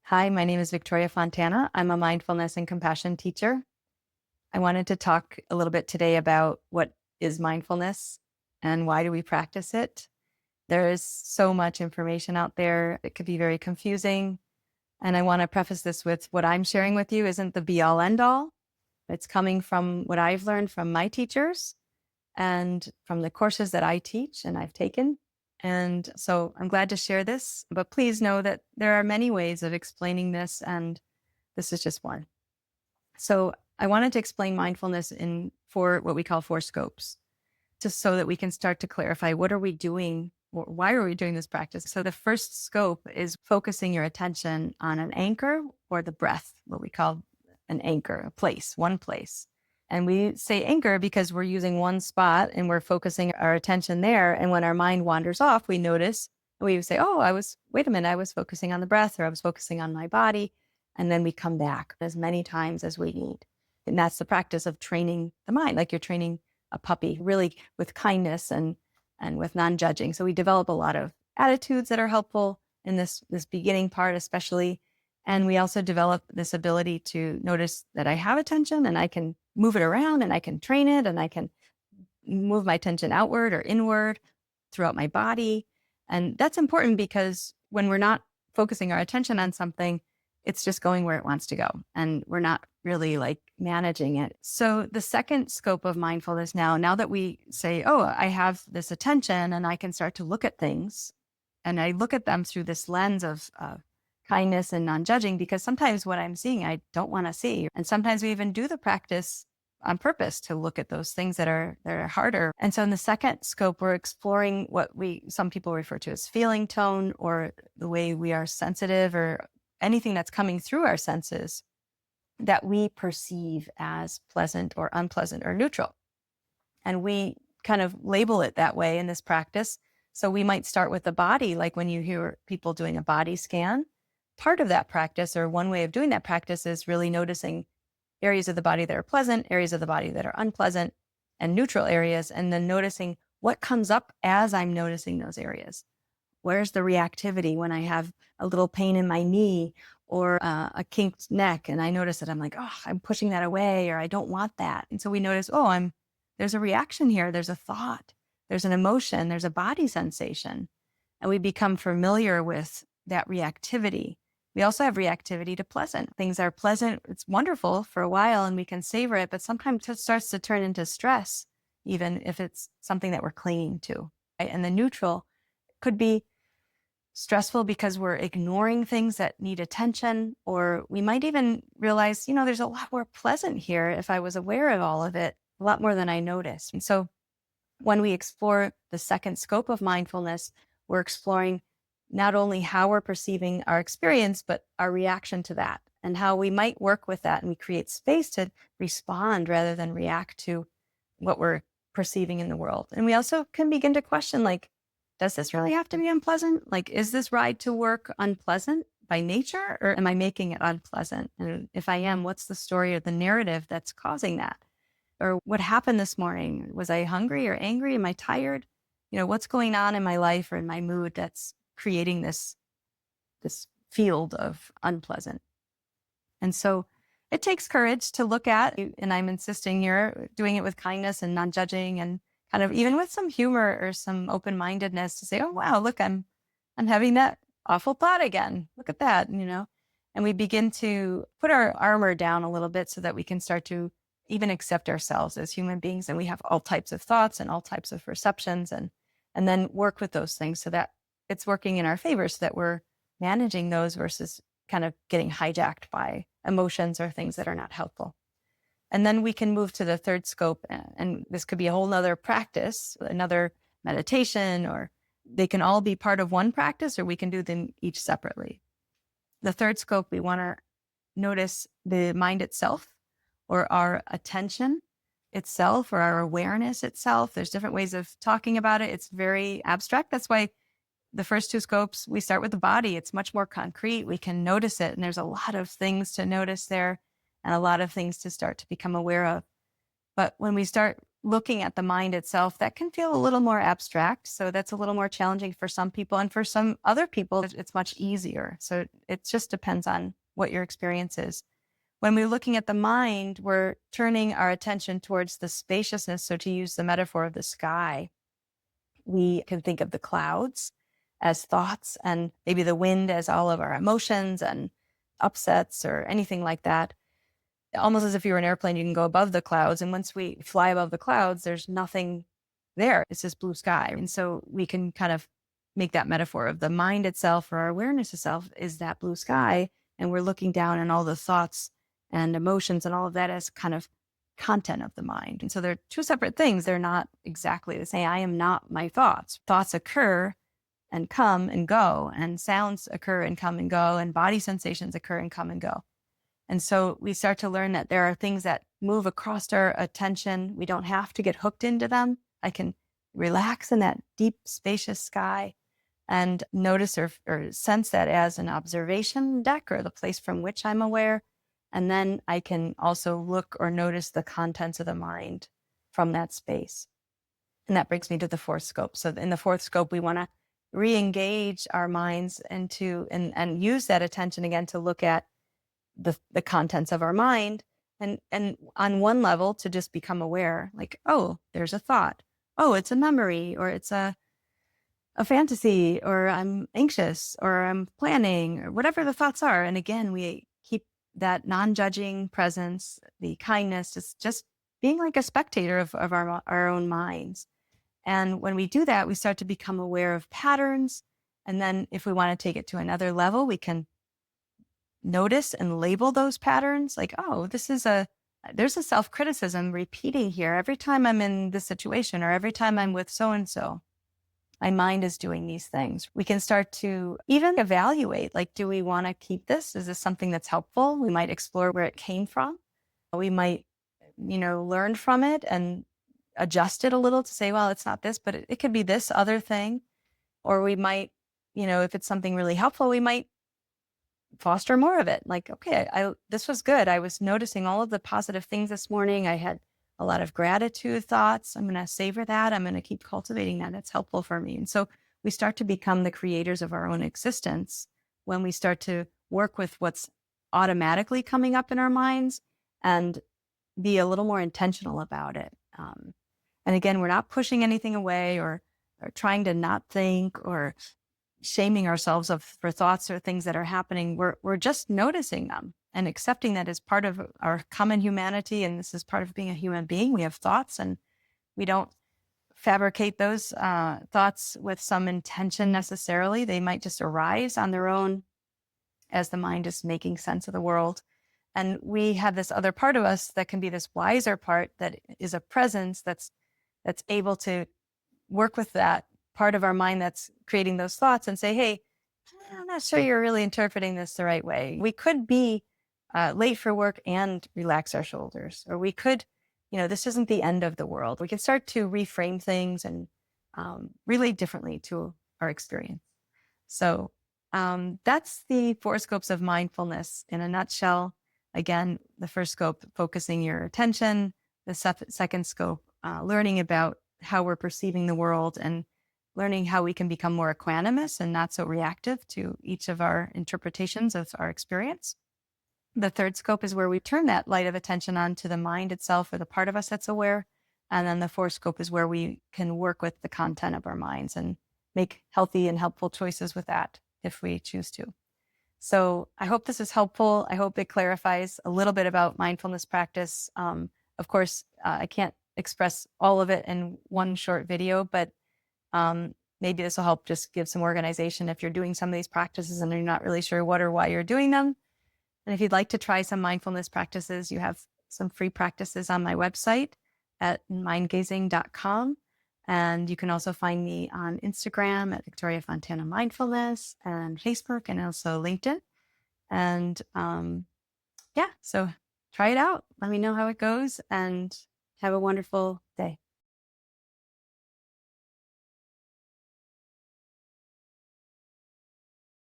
Hi, my name is Victoria Fontana. I'm a mindfulness and compassion teacher. I wanted to talk a little bit today about what is mindfulness and why do we practice it. There is so much information out there. It could be very confusing. And I want to preface this with what I'm sharing with you isn't the be all end all. It's coming from what I've learned from my teachers and from the courses that I teach and I've taken. And so I'm glad to share this, but please know that there are many ways of explaining this, and this is just one. So I wanted to explain mindfulness in what we call four scopes, just so that we can start to clarify what are we doing, or why are we doing this practice. So the first scope is focusing your attention on an anchor or the breath, what we call an anchor, a place, one place. And we say anchor because we're using one spot and we're focusing our attention there. And when our mind wanders off, we notice, we say, oh, wait a minute, I was focusing on the breath, or I was focusing on my body. And then we come back as many times as we need. And that's the practice of training the mind, like you're training a puppy, really with kindness and with non-judging. So we develop a lot of attitudes that are helpful in this beginning part, especially. And we also develop this ability to notice that I have attention and I can move it around and I can train it and I can move my attention outward or inward throughout my body. And that's important because when we're not focusing our attention on something, it's just going where it wants to go. And we're not really like managing it. So the second scope of mindfulness now that we say, oh, I have this attention and I can start to look at things, and I look at them through this lens of kindness and non-judging, because sometimes what I'm seeing, I don't want to see. And sometimes we even do the practice on purpose to look at those things that are harder. And so in the second scope, we're exploring what some people refer to as feeling tone, or the way we are sensitive, or anything that's coming through our senses that we perceive as pleasant or unpleasant or neutral. And we kind of label it that way in this practice. So we might start with the body, like when you hear people doing a body scan. Part of that practice, or one way of doing that practice, is really noticing areas of the body that are pleasant, areas of the body that are unpleasant, and neutral areas, and then noticing what comes up as I'm noticing those areas. Where's the reactivity when I have a little pain in my knee, or a kinked neck, and I notice that I'm like, oh, I'm pushing that away, or I don't want that. And so we notice, oh, there's a reaction here. There's a thought, there's an emotion, there's a body sensation. And we become familiar with that reactivity. We also have reactivity to pleasant. Things are pleasant. It's wonderful for a while and we can savor it, but sometimes it starts to turn into stress, even if it's something that we're clinging to. Right? And the neutral could be stressful because we're ignoring things that need attention, or we might even realize, there's a lot more pleasant here if I was aware of all of it, a lot more than I noticed. And so when we explore the second scope of mindfulness, we're exploring not only how we're perceiving our experience, but our reaction to that, and how we might work with that. And we create space to respond rather than react to what we're perceiving in the world. And we also can begin to question, like, does this really have to be unpleasant? Like, is this ride to work unpleasant by nature, or am I making it unpleasant? And if I am, what's the story or the narrative that's causing that? Or what happened this morning? Was I hungry or angry? Am I tired? What's going on in my life or in my mood that's creating this field of unpleasant? And so it takes courage to look at, and I'm insisting here, doing it with kindness and non-judging, and kind of even with some humor or some open-mindedness, to say, oh, wow, look, I'm having that awful thought again. Look at that, and we begin to put our armor down a little bit so that we can start to even accept ourselves as human beings. And we have all types of thoughts and all types of perceptions, and then work with those things so that it's working in our favor, so that we're managing those versus kind of getting hijacked by emotions or things that are not helpful. And then we can move to the third scope, and this could be a whole nother practice, another meditation, or they can all be part of one practice, or we can do them each separately. The third scope, we want to notice the mind itself, or our attention itself, or our awareness itself. There's different ways of talking about it. It's very abstract. That's why the first two scopes, we start with the body. It's much more concrete. We can notice it. And there's a lot of things to notice there, and a lot of things to start to become aware of. But when we start looking at the mind itself, that can feel a little more abstract. So that's a little more challenging for some people. And for some other people, it's much easier. So it just depends on what your experience is. When we're looking at the mind, we're turning our attention towards the spaciousness. So to use the metaphor of the sky, we can think of the clouds as thoughts and maybe the wind as all of our emotions and upsets or anything like that. Almost as if you were an airplane, you can go above the clouds. And once we fly above the clouds, there's nothing there. It's just blue sky. And so we can kind of make that metaphor of the mind itself, or our awareness itself is that blue sky. And we're looking down on all the thoughts and emotions and all of that as kind of content of the mind. And so they're two separate things. They're not exactly the same. I am not my thoughts. Thoughts occur and come and go, and sounds occur and come and go, and body sensations occur and come and go. And so we start to learn that there are things that move across our attention. We don't have to get hooked into them. I can relax in that deep, spacious sky and notice or sense that as an observation deck, or the place from which I'm aware. And then I can also look or notice the contents of the mind from that space. And that brings me to the fourth scope. So in the fourth scope, we want to re-engage our minds into and use that attention again to look at the contents of our mind, and on one level to just become aware, like, oh, there's a thought, oh, it's a memory, or it's a fantasy, or I'm anxious, or I'm planning, or whatever the thoughts are. And again, we keep that non-judging presence, the kindness, just being like a spectator of our own minds. And when we do that, we start to become aware of patterns. And then if we want to take it to another level, we can notice and label those patterns, like, oh, there's a self-criticism repeating here every time I'm in this situation, or every time I'm with so-and-so. My mind is doing these things. We can start to even evaluate, like, do we want to keep this? Is this something that's helpful? We might explore where it came from. We might, learn from it and adjust it a little to say, well, it's not this, but it could be this other thing. Or we might, if it's something really helpful, we might foster more of it. Like, okay, this was good. I was noticing all of the positive things this morning. I had a lot of gratitude thoughts. I'm going to savor that. I'm going to keep cultivating that. It's helpful for me. And so we start to become the creators of our own existence when we start to work with what's automatically coming up in our minds and be a little more intentional about it. And again, we're not pushing anything away or trying to not think or shaming ourselves for thoughts or things that are happening. We're just noticing them and accepting that as part of our common humanity. And this is part of being a human being. We have thoughts, and we don't fabricate those thoughts with some intention necessarily. They might just arise on their own as the mind is making sense of the world. And we have this other part of us that can be this wiser part that is a presence that's able to work with that part of our mind that's creating those thoughts and say, hey, I'm not sure you're really interpreting this the right way. We could be late for work and relax our shoulders, or we could, this isn't the end of the world. We can start to reframe things and relate differently to our experience. So that's the four scopes of mindfulness in a nutshell. Again, the first scope, focusing your attention. The second scope, learning about how we're perceiving the world and learning how we can become more equanimous and not so reactive to each of our interpretations of our experience. The third scope is where we turn that light of attention onto the mind itself, or the part of us that's aware. And then the fourth scope is where we can work with the content of our minds and make healthy and helpful choices with that if we choose to. So I hope this is helpful. I hope it clarifies a little bit about mindfulness practice. Of course, I can't express all of it in one short video, but maybe this will help just give some organization if you're doing some of these practices and you're not really sure what or why you're doing them. And if you'd like to try some mindfulness practices, you have some free practices on my website at mindgazing.com. And you can also find me on Instagram at Victoria Fontana Mindfulness, and Facebook, and also LinkedIn. And so try it out. Let me know how it goes, and have a wonderful day.